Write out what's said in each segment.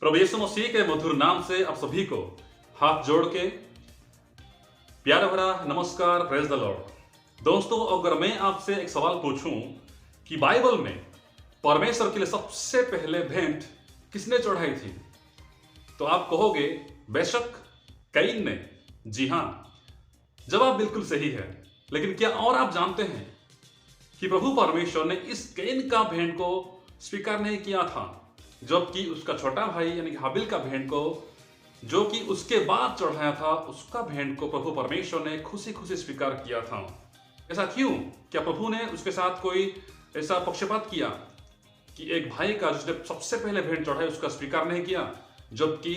प्रभु यीशु मसीह के मधुर नाम से आप सभी को हाथ जोड़ के प्यार भरा नमस्कार, प्रेज द लॉर्ड। दोस्तों, अगर मैं आपसे एक सवाल पूछूं कि बाइबल में परमेश्वर के लिए सबसे पहले भेंट किसने चढ़ाई थी, तो आप कहोगे बेशक कैन ने। जी हां, जवाब बिल्कुल सही है। लेकिन क्या और आप जानते हैं कि प्रभु परमेश्वर ने इस कैन का भेंट को स्वीकार नहीं किया था, जबकि उसका छोटा भाई यानी कि हाबिल का भेंट को, जो कि उसके बाद चढ़ाया था, उसका भेंट को प्रभु परमेश्वर ने खुशी खुशी स्वीकार किया था। ऐसा क्यों? क्या प्रभु ने उसके साथ कोई ऐसा पक्षपात किया कि एक भाई का जिसने सबसे पहले भेंट चढ़ाया उसका स्वीकार नहीं किया, जबकि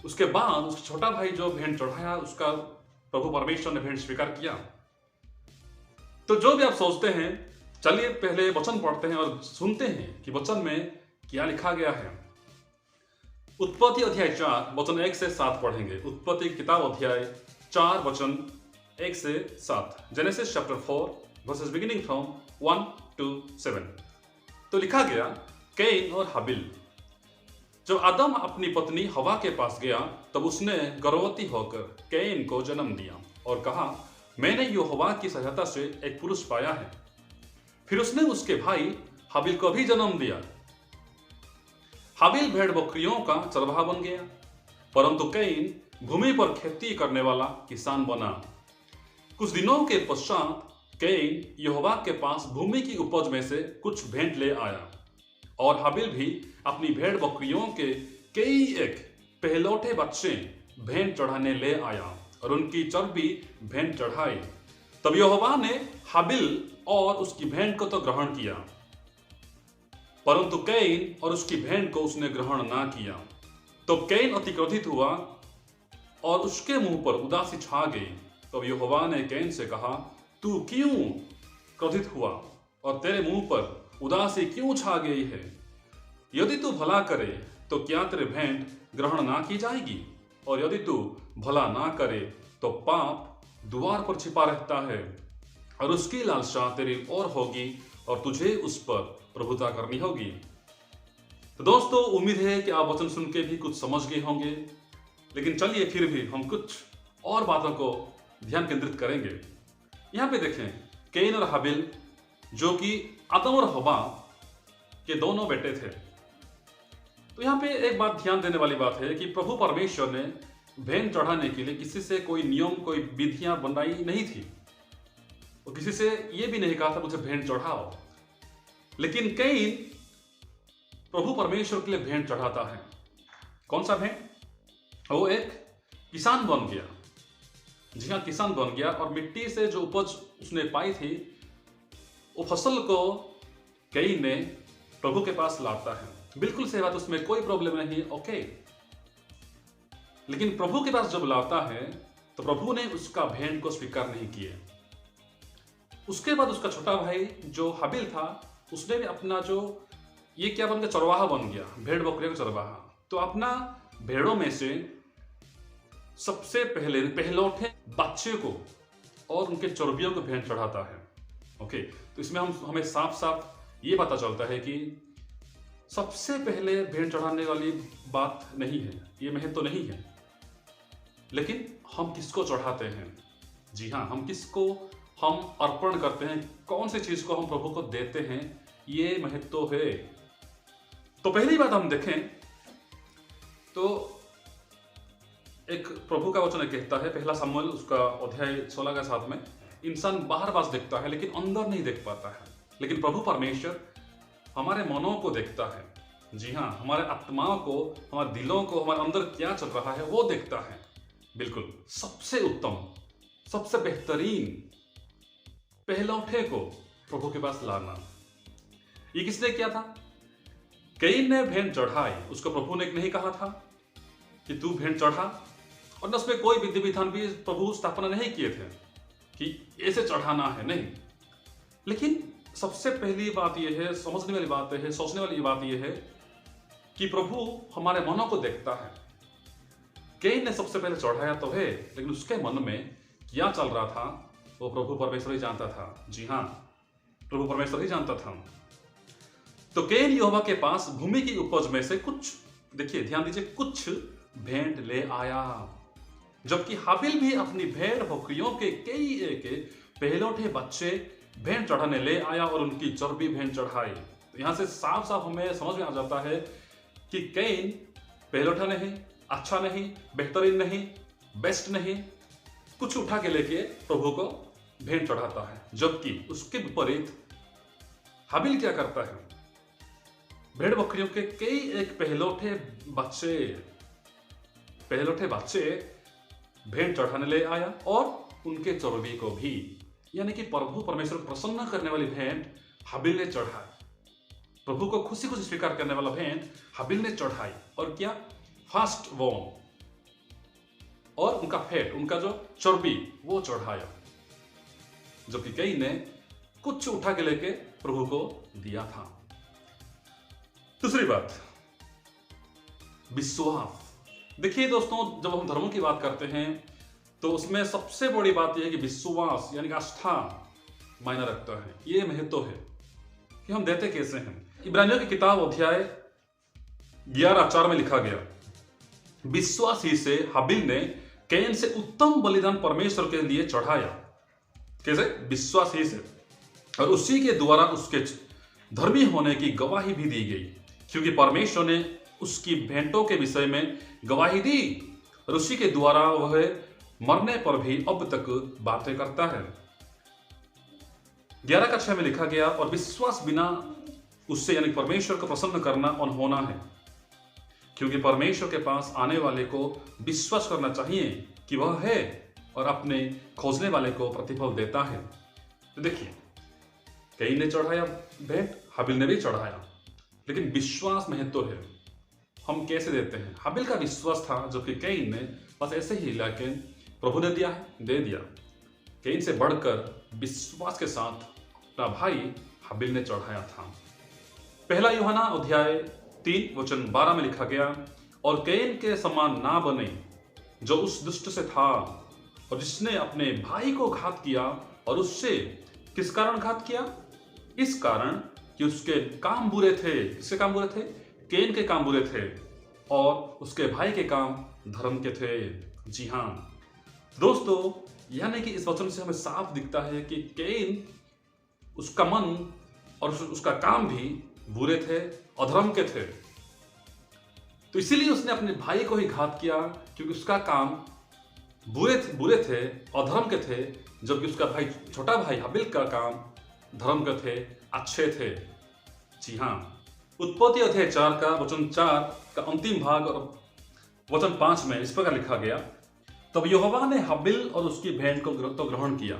उसके बाद उसका छोटा भाई जो भेंट चढ़ाया उसका प्रभु परमेश्वर ने भेंट स्वीकार किया? तो जो भी आप सोचते हैं, चलिए पहले वचन पढ़ते हैं और सुनते हैं कि वचन में क्या लिखा गया है। उत्पत्ति अध्याय 4 वचन 1 से 7 पढ़ेंगे। उत्पत्ति किताब अध्याय 4 वचन 1 से 7। Genesis chapter 4 versus beginning from 1 to 7। तो लिखा गया, कैन और हाबिल। जब आदम अपनी पत्नी हवा के पास गया, तब उसने गर्भवती होकर कैन को जन्म दिया और कहा, मैंने यहोवा की सहायता से एक पुरुष पाया है। फिर उसने उसके भाई हाबिल को भी जन्म दिया। हाबिल भेड़ बकरियों का चरवाहा बन गया, परंतु कैन भूमि पर खेती करने वाला किसान बना। कुछ दिनों के पश्चात कैन यहोवा के पास भूमि की उपज में से कुछ भेंट ले आया, और हाबिल भी अपनी भेड़ बकरियों के कई एक पहलौठे बच्चे भेंट चढ़ाने ले आया और उनकी चर्बी भेंट चढ़ाई। तब यहोवा ने हाबिल और उसकी भेंट को तो ग्रहण किया, परंतु कैन और उसकी भेंट को उसने ग्रहण ना किया। तो कैन अति क्रोधित हुआ और उसके मुंह पर उदासी छा गई। तब यहोवा ने कैन से कहा, तू क्यों क्रोधित हुआ और तेरे मुंह पर उदासी क्यों छा गई है? यदि तू भला करे तो क्या तेरे भेंट ग्रहण ना की जाएगी, और यदि तू भला ना करे तो पाप द्वार पर छिपा रहता है और उसकी लालसा तेरी ओर होगी और तुझे उस पर प्रभुता करनी होगी। तो दोस्तों, उम्मीद है कि आप वचन सुन के भी कुछ समझ गए होंगे, लेकिन चलिए फिर भी हम कुछ और बातों को ध्यान केंद्रित करेंगे। यहाँ पे देखें, कैन और हाबिल जो कि आदम और हवा के दोनों बेटे थे। तो यहाँ पे एक बात ध्यान देने वाली बात है कि प्रभु परमेश्वर ने भेंट चढ़ाने के लिए किसी से कोई नियम, कोई विधियां बनाई नहीं थी। वो किसी से ये भी नहीं कहा था मुझे भेंट चढ़ाओ। लेकिन कैन प्रभु परमेश्वर के लिए भेंट चढ़ाता है। कौन सा भेंट? वो एक किसान बन गया। जी हाँ, किसान बन गया, और मिट्टी से जो उपज उसने पाई थी, वो फसल को कैन ने प्रभु के पास लाता है। बिल्कुल सही बात, उसमें कोई प्रॉब्लम नहीं, ओके। लेकिन प्रभु के पास जब लाता है तो प्रभु ने उसका भेंट को स्वीकार नहीं किए। उसके बाद उसका छोटा भाई जो हाबिल था, उसने भी अपना जो ये क्या बन गया, चरवाहा बन गया, भेड़ बकरियों का चरवाहा। तो अपना भेड़ों में से सबसे पहले पहलौठे बच्चे को और उनके चर्बियों को भेंट चढ़ाता है। ओके, तो इसमें हमें साफ साफ ये पता चलता है कि सबसे पहले भेंट चढ़ाने वाली बात नहीं है, ये महत्व तो नहीं है, लेकिन हम किसको चढ़ाते हैं। जी हाँ, हम किसको हम अर्पण करते हैं, कौन सी चीज को हम प्रभु को देते हैं, ये महत्व है। तो पहली बात हम देखें तो एक प्रभु का वचन कहता है, पहला शमूएल उसका अध्याय 16 का 7 में, इंसान बाहर बास देखता है लेकिन अंदर नहीं देख पाता है, लेकिन प्रभु परमेश्वर हमारे मनों को देखता है। जी हाँ, हमारे आत्माओं को, हमारे दिलों को, हमारे अंदर क्या चल रहा है वो देखता है। बिल्कुल सबसे उत्तम, सबसे बेहतरीन पहलौठे को प्रभु के पास लाना, ये किसने किया था? कैन ने भेंट चढ़ाई। उसको प्रभु ने नहीं कहा था कि तू भेंट चढ़ा, और न उसमें कोई विधि विधान भी प्रभु स्थापना नहीं किए थे कि ऐसे चढ़ाना है, नहीं। लेकिन सबसे पहली बात यह है, समझने वाली बात है, सोचने वाली बात यह है कि प्रभु हमारे मनों को देखता है। कैन ने सबसे पहले चढ़ाया तो है, लेकिन उसके मन में क्या चल रहा था वो प्रभु परमेश्वर ही जानता था। जी हाँ, प्रभु परमेश्वर ही जानता था। तो कैन यहोवा के पास भूमि की उपज में से कुछ देखिए ध्यान दीजिए, कुछ भेंट ले आया, जबकि हाबिल भी अपनी भेड़ बकरियों के कई एक पहलौठे बच्चे भेंट चढ़ाने ले आया और उनकी चर्बी भेंट चढ़ाई। तो यहां से साफ साफ हमें समझ में आ जाता है कि कैन पहलौठा नहीं, अच्छा नहीं, बेहतरीन नहीं, बेस्ट नहीं, कुछ उठा के लेके प्रभु को भेंट चढ़ाता है। जबकि उसके विपरीत हाबिल क्या करता है, भेड़ बकरियों के कई एक पहलौठे बच्चे भेंट चढ़ाने ले आया और उनके चर्बी को भी, यानी कि प्रभु परमेश्वर को प्रसन्न करने वाली भेंट हाबिल ने चढ़ाई। प्रभु को खुशी खुशी स्वीकार करने वाला भेंट हाबिल ने चढ़ाई और क्या, फर्स्ट बोर्न और उनका फैट, उनका जो चर्बी वो चढ़ाया। जबकि कई ने कुछ उठा के लेके प्रभु को दिया था। दूसरी बात, विश्वास। देखिए दोस्तों, जब हम धर्मों की बात करते हैं तो उसमें सबसे बड़ी बात यह है कि विश्वास यानी कि आस्था मायने रखता है। ये महत्व है कि हम देते कैसे हैं। इब्रानियों की किताब अध्याय 11:4 में लिखा गया, विश्वास ही से हाबिल ने कैन से उत्तम बलिदान परमेश्वर के लिए चढ़ाया। कैसे? विश्वास ही से, और उसी के द्वारा उसके धर्मी होने की गवाही भी दी गई, क्योंकि परमेश्वर ने उसकी भेंटों के विषय में गवाही दी और उसी के द्वारा वह मरने पर भी अब तक बातें करता है। 11:6 में लिखा गया, और विश्वास बिना उससे यानी परमेश्वर को प्रसन्न करना अनहोना है, क्योंकि परमेश्वर के पास आने वाले को विश्वास करना चाहिए कि वह है और अपने खोजने वाले को प्रतिफल देता है। तो देखिए, कैन ने चढ़ाया भेंट, हाबिल ने भी चढ़ाया, लेकिन विश्वास महत्व है। हम कैसे देते हैं? हाबिल का विश्वास था, जबकि कैन ने बस ऐसे ही, लेकिन प्रभु ने दिया है, दे दिया। कैन से बढ़कर विश्वास के साथ अपना भाई हाबिल ने चढ़ाया था। पहला यूहन्ना अध्याय 3:12 में लिखा गया, और कैन के समान ना बने जो उस दुष्ट से था और जिसने अपने भाई को घात किया। और उससे किस कारण घात किया? इस कारण कि उसके काम बुरे थे। किसके काम बुरे थे? कैन के काम बुरे थे और उसके भाई के काम धर्म के थे। जी हाँ दोस्तों, यानी कि इस वचन से हमें साफ दिखता है कि कैन, उसका मन और उसका काम भी बुरे थे, अधर्म के थे। तो इसीलिए उसने अपने भाई को ही घात किया, क्योंकि उसका काम बुरे थे, अधर्म के थे, जबकि उसका भाई, छोटा भाई हाबिल का काम धर्म के थे, अच्छे थे। जी हाँ, उत्पत्ति अध्याय 4 का वचन 4 का अंतिम भाग और वचन 5 में इस प्रकार लिखा गया, तब यहोवा ने हाबिल और उसकी भेंट को तो ग्रहण किया।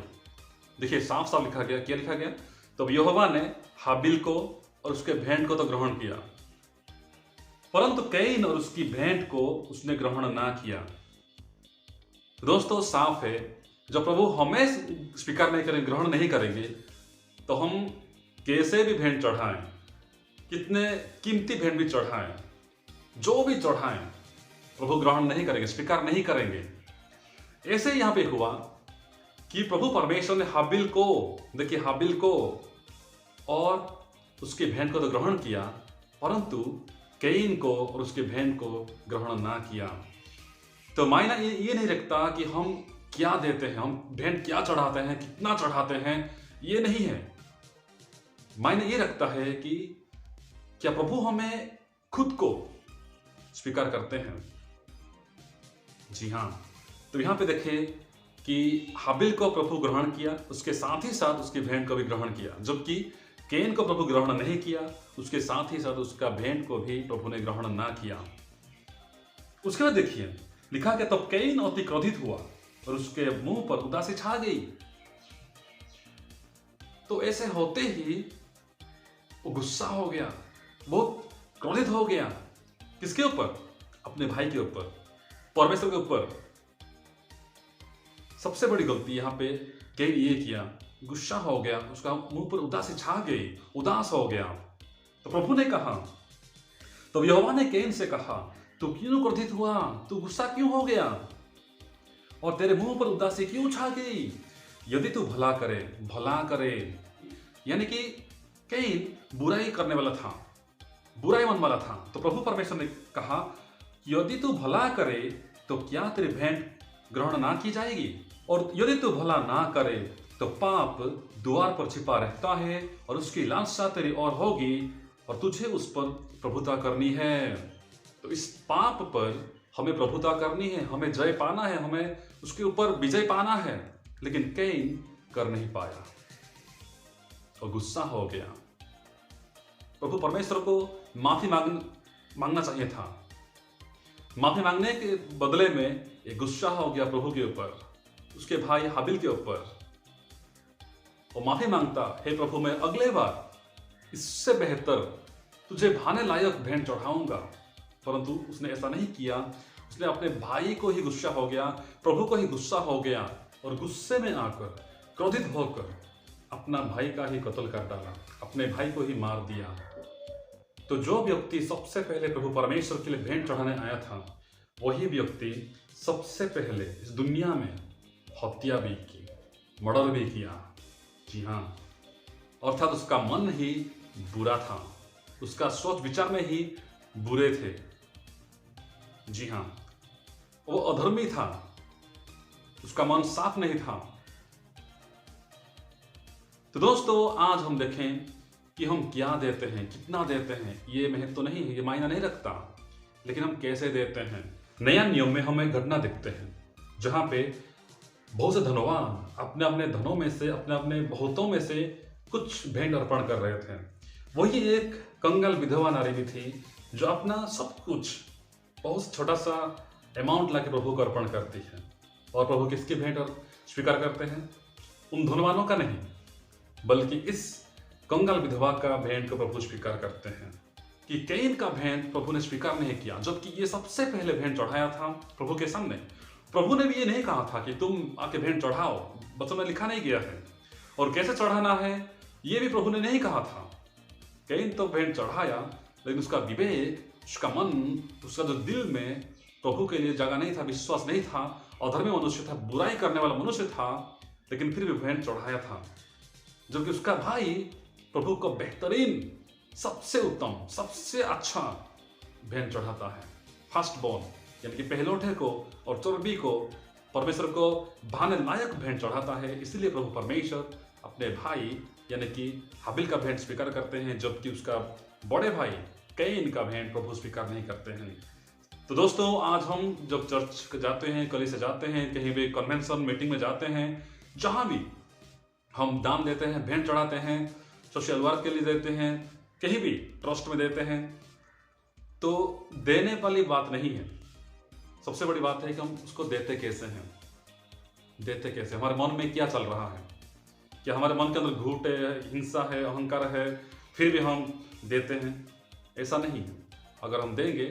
देखिए साफ साफ लिखा गया, क्या लिखा गया? तब यहोवा ने हाबिल को और उसके भेंट को तो ग्रहण किया, परंतु कैन और उसकी भेंट को उसने ग्रहण ना किया। दोस्तों साफ है, जब प्रभु हमें स्वीकार नहीं करेंगे, ग्रहण नहीं करेंगे, तो हम कैसे भी भेंट चढ़ाएं, कितने कीमती भेंट भी चढ़ाएं, जो भी चढ़ाएं, प्रभु ग्रहण नहीं करेंगे, स्वीकार नहीं करेंगे। ऐसे यहां पे हुआ कि प्रभु परमेश्वर ने हाबिल को, देखिए हाबिल को और उसकी भेंट को तो ग्रहण किया, परंतु कैन को और उसकी भेंट को ग्रहण ना किया। तो मायना ये नहीं रखता कि हम क्या देते हैं, हम भेंट क्या चढ़ाते हैं, कितना चढ़ाते हैं, ये नहीं है। मायने ये रखता है कि क्या प्रभु हमें खुद को स्वीकार करते हैं। जी हाँ, तो यहां पे देखें कि हाबिल को प्रभु ग्रहण किया, उसके साथ ही साथ उसकी भेंट को भी ग्रहण किया, जबकि कैन को प्रभु ग्रहण नहीं किया, उसके साथ ही साथ उसका भेंट को भी प्रभु ने ग्रहण ना किया। उसके बाद देखिए लिखा गया, तब कैन अति क्रोधित हुआ और उसके मुंह पर उदासी छा गई। तो ऐसे होते ही वो गुस्सा हो गया, बहुत क्रोधित हो गया। किसके ऊपर? अपने भाई के ऊपर, परमेश्वर के ऊपर। सबसे बड़ी गलती यहां पे कैन ये किया, गुस्सा हो गया, उसका मुंह पर उदासी छा गई, उदास हो गया। तो प्रभु ने कहा, तो यहोवा ने कैन से कहा, तू क्यों क्रोधित हुआ, तू गुस्सा क्यों हो गया और तेरे मुंह पर उदासी क्यों छा गई? यदि तू भला करे। यानी कि कैन बुराई करने वाला था, बुराई मन वाला था। तो प्रभु परमेश्वर ने कहा कि यदि तू भला करे तो क्या तेरी भेंट ग्रहण ना की जाएगी, और यदि तू भला ना करे तो पाप द्वार पर छिपा रहता है और उसकी लालसा तेरी ओर होगी और तुझे उस पर प्रभुता करनी है। तो इस पाप पर हमें प्रभुता करनी है, हमें जय पाना है, हमें उसके ऊपर विजय पाना है। लेकिन कैन कर नहीं पाया और गुस्सा हो गया। प्रभु परमेश्वर को माफी मांगना चाहिए था। माफी मांगने के बदले में एक गुस्सा हो गया प्रभु के ऊपर, उसके भाई हाबिल के ऊपर। वो माफी मांगता, हे प्रभु मैं अगले बार इससे बेहतर तुझे भाने लायक भेंट चढ़ाऊंगा। परंतु उसने ऐसा नहीं किया। उसने अपने भाई को ही गुस्सा हो गया, प्रभु को ही गुस्सा हो गया और गुस्से में आकर क्रोधित होकर अपना भाई का ही कत्ल कर डाला, अपने भाई को ही मार दिया। तो जो व्यक्ति सबसे पहले प्रभु परमेश्वर के लिए भेंट चढ़ाने आया था, वही व्यक्ति सबसे पहले इस दुनिया में हत्या भी की, मर्डर भी किया। जी हाँ, अर्थात उसका मन ही बुरा था, उसका सोच विचार में ही बुरे थे। जी हाँ, वो अधर्मी था, उसका मन साफ नहीं था। तो दोस्तों, आज हम देखें कि हम क्या देते हैं, कितना देते हैं, ये महत्व तो नहीं है, ये मायना नहीं रखता, लेकिन हम कैसे देते हैं। नया नियम में हमें घटना दिखते हैं जहां पे बहुत से धनवान अपने अपने धनों में से, अपने अपने बहुतों में से कुछ भेंट अर्पण कर रहे थे। वही एक कंगाल विधवा नारी भी थी जो अपना सब कुछ बहुत छोटा सा अमाउंट लाके प्रभु को अर्पण करती है। और प्रभु किसकी भेंट स्वीकार करते हैं? उन धनवानों का नहीं, बल्कि इस कंगाल विधवा का भेंट को प्रभु स्वीकार करते हैं। कि कैन का भेंट प्रभु ने स्वीकार नहीं किया, जबकि ये सबसे पहले भेंट चढ़ाया था प्रभु के सामने। प्रभु ने भी ये नहीं कहा था कि तुम आके भेंट चढ़ाओ, वचन में लिखा नहीं गया है। और कैसे चढ़ाना है ये भी प्रभु ने नहीं कहा था। कैन तो भेंट चढ़ाया, लेकिन उसका विवेक, उसका मन, उसका जो दिल में प्रभु के लिए जगह नहीं था, विश्वास नहीं था, अधर्मी मनुष्य था, बुराई करने वाला मनुष्य था, लेकिन फिर भी भेंट चढ़ाया था। जबकि उसका भाई प्रभु को बेहतरीन, सबसे उत्तम, सबसे अच्छा भेंट चढ़ाता है। फर्स्ट बॉर्न यानी कि पहलौठे को और चर्बी को परमेश्वर को भाने लायक भेंट चढ़ाता है। इसलिए प्रभु परमेश्वर अपने भाई यानी कि हाबिल का भेंट स्वीकार करते हैं, जबकि उसका बड़े भाई कैन का भेंट प्रभु स्वीकार नहीं करते हैं। तो दोस्तों, आज हम जब चर्च जाते हैं, कलीसिया जाते हैं, कहीं भी कन्वेंशन मीटिंग में जाते हैं, जहां भी हम दान देते हैं, भेंट चढ़ाते हैं, सोशल वर्क के लिए देते हैं, कहीं भी ट्रस्ट में देते हैं, तो देने वाली बात नहीं है। सबसे बड़ी बात है कि हम उसको देते कैसे हैं, देते कैसे, हमारे मन में क्या चल रहा है। क्या हमारे मन के अंदर घूट है, हिंसा है, अहंकार है, फिर भी हम देते हैं? ऐसा नहीं है। अगर हम देंगे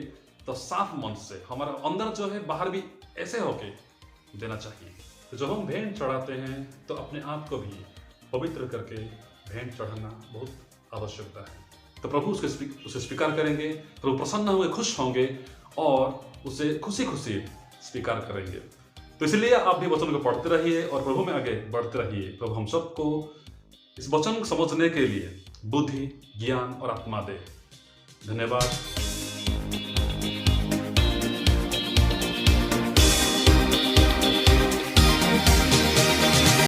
तो साफ मन से, हमारा अंदर जो है बाहर भी ऐसे होके देना चाहिए। तो जब हम भेंट चढ़ाते हैं तो अपने आप को भी पवित्र करके भेंट चढ़ाना बहुत आवश्यकता है। तो प्रभु उसे स्वीकार करेंगे, प्रभु प्रसन्न होंगे, खुश होंगे और उसे खुशी खुशी स्वीकार करेंगे। तो इसलिए आप भी वचन को पढ़ते रहिए और प्रभु में आगे बढ़ते रहिए। प्रभु हम सबको इस वचन को समझने के लिए बुद्धि, ज्ञान और आत्मा दे। धन्यवाद।